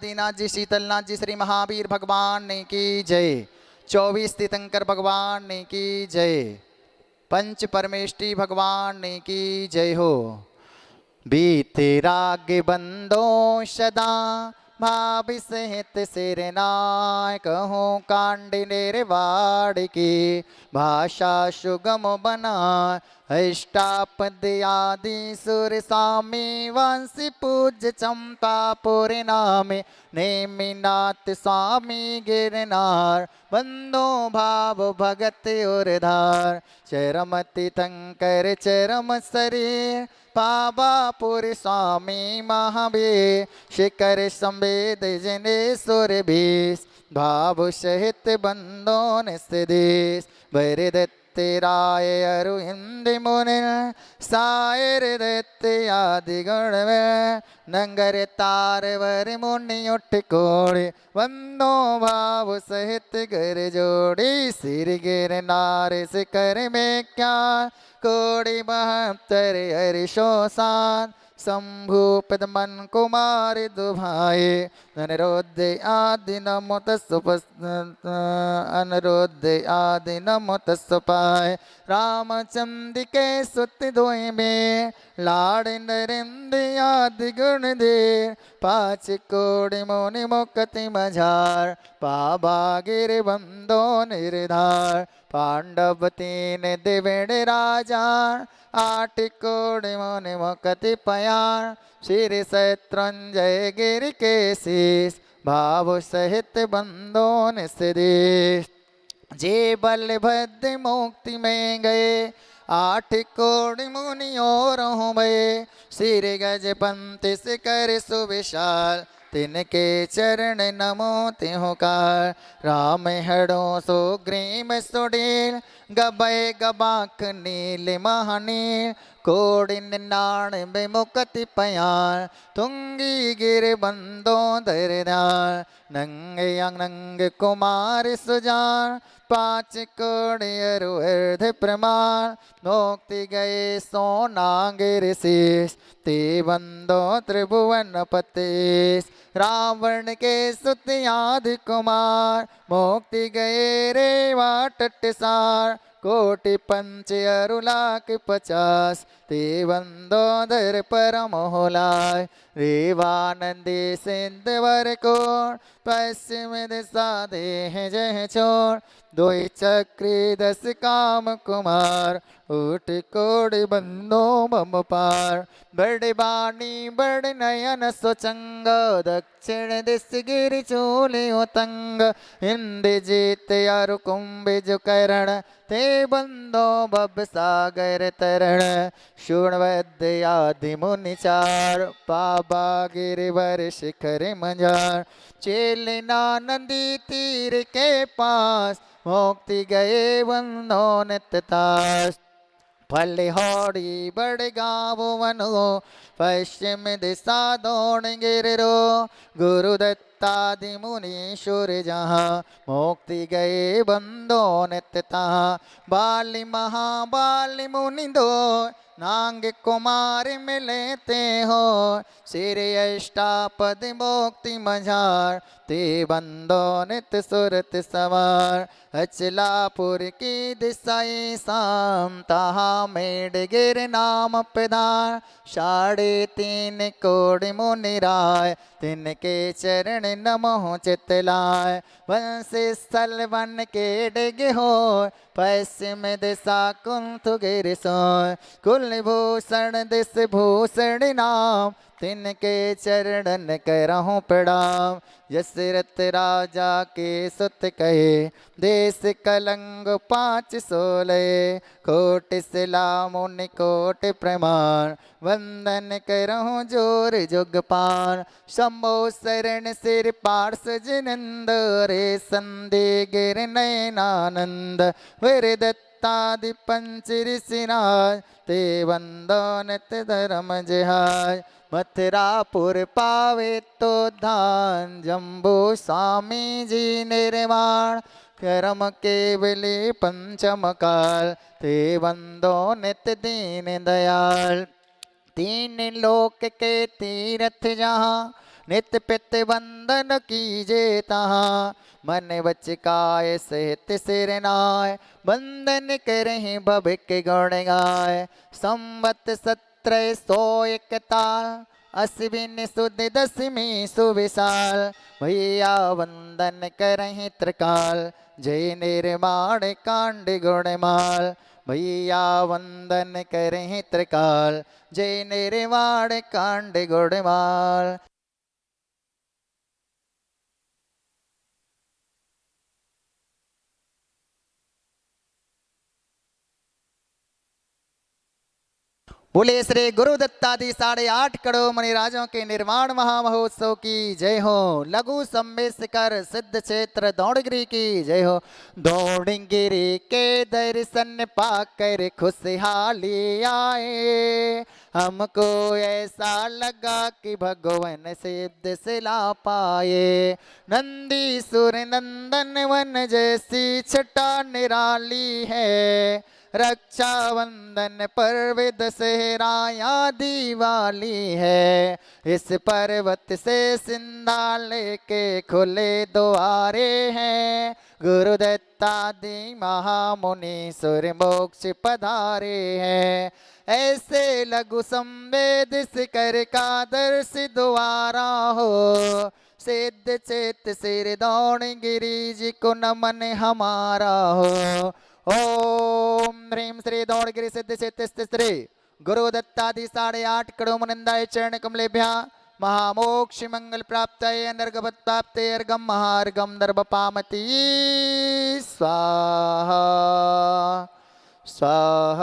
दीनाथ जी, शीतलनाथ जी, श्री महावीर भगवान ने की जय। 24 तीर्थंकर भगवान ने की जय। पंच परमेष्टि भगवान ने की जय हो। बीते राग बंदो सदा भाभी सहित सिरनाय कहूँ कांड निर्वाण की भाषा सुगम बना अष्टापद आदि सुर सामी वंशी पूज्य चंपापुर नामे नेमिनाथ स्वामी गिरनार बंदो भाव भगत उर्धार चरमति तंकर चरम शरीर पावापुर स्वामी महावीर शिखर संवेद जनेश्वर भीष भाव सहित बंदोन सदेश भरदत्त राय अरु हिंदी मुनि सायर दत्त आदि गण में नंगर तार वर मुनि उठ कोड़े वंदो भाव सहित गर जोड़ी सिर गिर नार शिखर में क्या कोड़ी बहत्तर हरिशोसान शंभु पद्मन कुमार दुभाए अनिरुद्ध आदि नमो अनिरुद्ध आदि नमो तस्पाय रामचंद्र के सुत धोए में लाड़ नरेंद्र आदि गुण दे पाँच कोड़ि मोनि मुक्ति मझार पाबा गिर बंदो निर्धार पांडव तीन दिवेण राजा आठ कोड़ि मोनि मुक्ति पयार श्री शत्रुंजय गिर के शीस भाव सहित बंदोन सदेश जे बलभद्र मुक्ति में गए आठ कोड़ि मुनियों रहूं भये सिर गज पंत शिखर सुविशाल तिनके चरण नमो तिहुकार राम हड़ो सुग्रीम सुडील गबय गबाख नील महानील कोड़िन नाण विमुक्ति पयार तुंगी गिर बंदो धरदार नंग नंग कुमार सुजान पाँच कोड़ि अरु अर्ध प्रमाण मुक्ति गए सोनागिर शीश ते बंदो त्रिभुवन पतेश रावण के सुत आदि कुमार मुक्ति गए रेवा टटसार कोटि पंच अरु लाख 50 ते बंदोदर परम होलाय रेवानंदी सिंधवर कोण पश्चिम दिशा देह जय छोड़ दोई चक्री 10 काम कुमार उठ कोड़ि बंदो मम पार बड़ बाणी बड़ नयन सुचंग दक्षिण दिश गिरि चूलि उतंग हिंद जीत अरु कुंभिज करण ते बंदो बब सागर तरण शूणवद आदि मुनि चार पाबा गिरिवर शिखर मंजार चेलना नदी तीर के पास मुक्ति गए बंदो नितास फल होड़ी बड़ गाँव वनो पश्चिम दिशा दौड़ गिरो गुरुदत्तादि मुनीश्वर जहाँ मुक्ति गए बंदो नित्यता बाली महाबाली मुनि दो नांग कुमार मिलते हो सिर अष्टापद मुक्ति मझार ते बंदो नित सुरत सवार अचलापुर की दिशाई शाम तहा मेड गिर नाम प्रधान 3.5 कोड़ि मुनि राय तिनके चरण नमो चितलाय वंशी स्थल वन के डिग हो पश्चिम दिशा कुंथ गिर सोय कुलभूषण दिश भूषण नाम तिनके चरणन करहूँ प्रणाम यशरथ राजा के सुत कहे देश कलंग 516 कोट सिला मुनि कोट प्रमाण वंदन करहूँ जोर जुगपान शंभो शरण सिर पार्श जिनंद रे संदे गिर नयनानंद वीर दत्तादि पंच ऋषिराज ते वंदो नित धर्म जिहाय मथुरापुर पावे तो धान जम्बू स्वामी जी निर्माण कर्म केवली पंचम काल ते वंदो नित दीन दयाल 3 लोक के तीर्थ जहाँ नित्य पित्त बंधन कीजे तहाँ, मन वच काय सहित सिर नाय, बंधन करहि भविक गुण गाय। संवत सत्र सो एक ताल, अश्विन सुद दसवीं सुविशाल, भैया वंदन करहि त्रिकाल, जय निर्माण कांड गुणमाल। भैया वंदन करहि त्रिकाल, जय निर्माण कांड गुणमाल। बोले श्री गुरु दत्तादि 8.5 करोड़ मणिराजों के निर्माण महामहोत्सव की जय हो। लघु सम्मेशकर सिद्ध क्षेत्र दौड़गिरी की जय हो। दौड़गिरी के दर्शन पाकर खुशहाली आए, हमको ऐसा लगा कि भगवान सिद्ध सिला पाए। नंदी सुर नंदन वन जैसी छटा निराली है, रक्षाबंधन पर्व दशहरा दिवाली है। इस पर्वत से सिंधाले के खुले द्वारे हैं, गुरुदत्तादि महामुनि सुर मोक्ष पधारे हैं। ऐसे लघु संवेद शिखर का दर्श द्वारा हो, सिद्ध चेत सिर दौड़गिरी जी को नमन हमारा हो। ओम ह्रीं श्री दौड़गिरी सिद्ध चेत श्री गुरु दत्तादि 8.5 करोड़ मुनिंदाय चरण कमलेभ्यः महामोक्ष मंगल प्राप्तये अनर्गभत प्राप्ते अर्गम महार्गम दर्भ पामति स्वाहा स्वाहा।